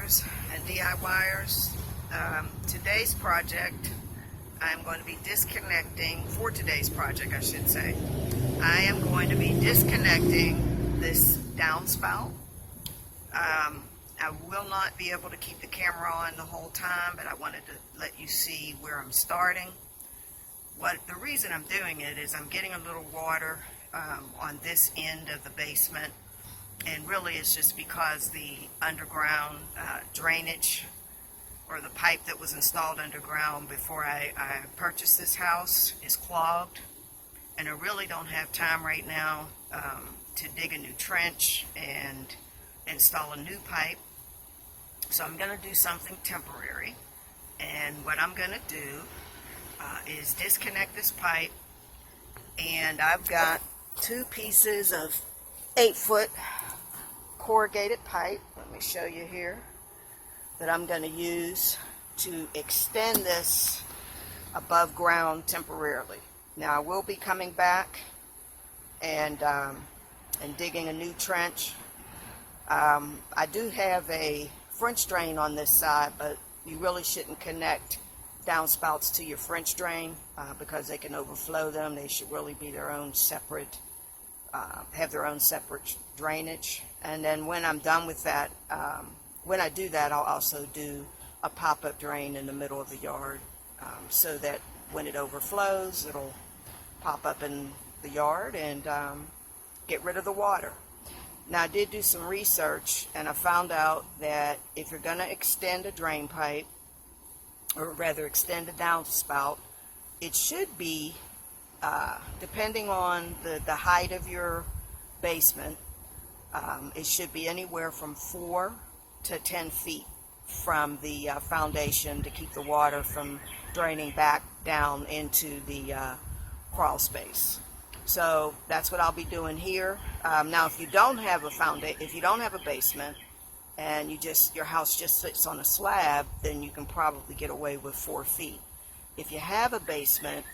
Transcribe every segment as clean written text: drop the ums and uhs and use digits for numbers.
homeowners and DIYers. Today's project, I'm going to be disconnecting, for today's project I should say, I am going to be disconnecting this downspout. I will not be able to keep the camera on the whole time, but I wanted to let you see where I'm starting. The reason I'm doing it is I'm getting a little water on this end of the basement, and really it's just because the underground drainage, or the pipe that was installed underground before I purchased this house, is clogged, and I really don't have time right now to dig a new trench and install a new pipe. So I'm going to do something temporary, and what I'm going to do is disconnect this pipe, and I've got two pieces of 8-foot corrugated pipe, let me show you here, that I'm going to use to extend this above ground temporarily. Now I will be coming back and digging a new trench. I do have a French drain on this side, but you really shouldn't connect downspouts to your French drain because they can overflow them. They should really be their own separate, have their own separate drainage. And then when I'm done with that, when I do that, I'll also do a pop-up drain in the middle of the yard so that when it overflows, it'll pop up in the yard and get rid of the water. Now I did do some research, and I found out that if you're going to extend a drain pipe, or rather extend a downspout, it should be, depending on the height of your basement, it should be anywhere from 4 to 10 feet from the foundation to keep the water from draining back down into the crawl space. So that's what I'll be doing here. Now, if you don't have a basement, and your house just sits on a slab, then you can probably get away with 4 feet. If you have a basement,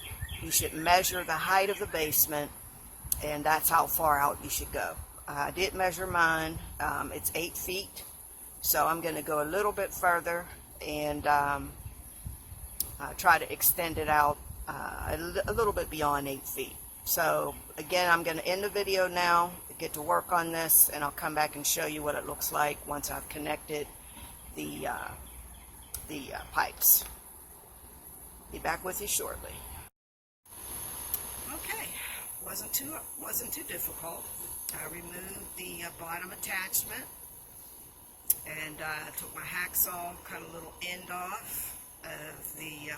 you should measure the height of the basement, and that's how far out you should go. I did measure mine. It's 8 feet, so I'm going to go a little bit further and try to extend it out a little bit beyond 8 feet. So again, I'm going to end the video now, get to work on this, and I'll come back and show you what it looks like once I've connected the pipes. Be back with you shortly. Okay, wasn't too difficult. I removed the bottom attachment, and took my hacksaw, cut a little end off of the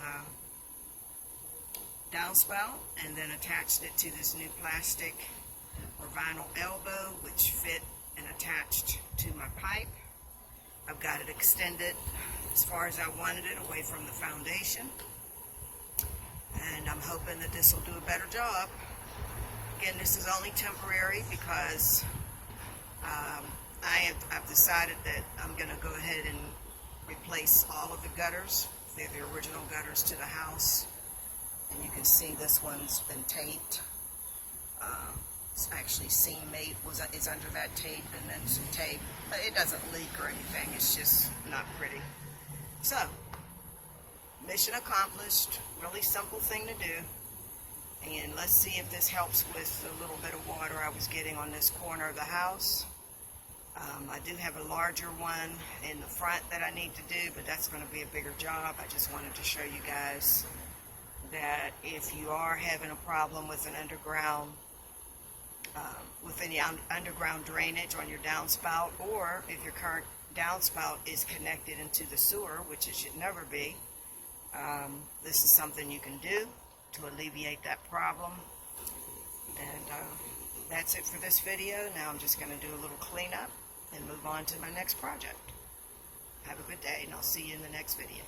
downspout, and then attached it to this new plastic or vinyl elbow, which fit and attached to my pipe. I've got it extended as far as I wanted it, away from the foundation, and I'm hoping that this will do a better job. Again, this is only temporary because I've decided that I'm going to go ahead and replace all of the gutters. They're the original gutters to the house. And you can see this one's been taped. It's actually seam mate is under that tape, and then some tape. But it doesn't leak or anything. It's just not pretty. So, mission accomplished. Really simple thing to do. And let's see if this helps with the little bit of water I was getting on this corner of the house. I do have a larger one in the front that I need to do, but that's going to be a bigger job. I just wanted to show you guys that if you are having a problem with an underground, with any underground drainage on your downspout, or if your current downspout is connected into the sewer, which it should never be, this is something you can do to alleviate that problem. And that's it for this video. Now I'm just going to do a little cleanup and move on to my next project. Have a good day, and I'll see you in the next video.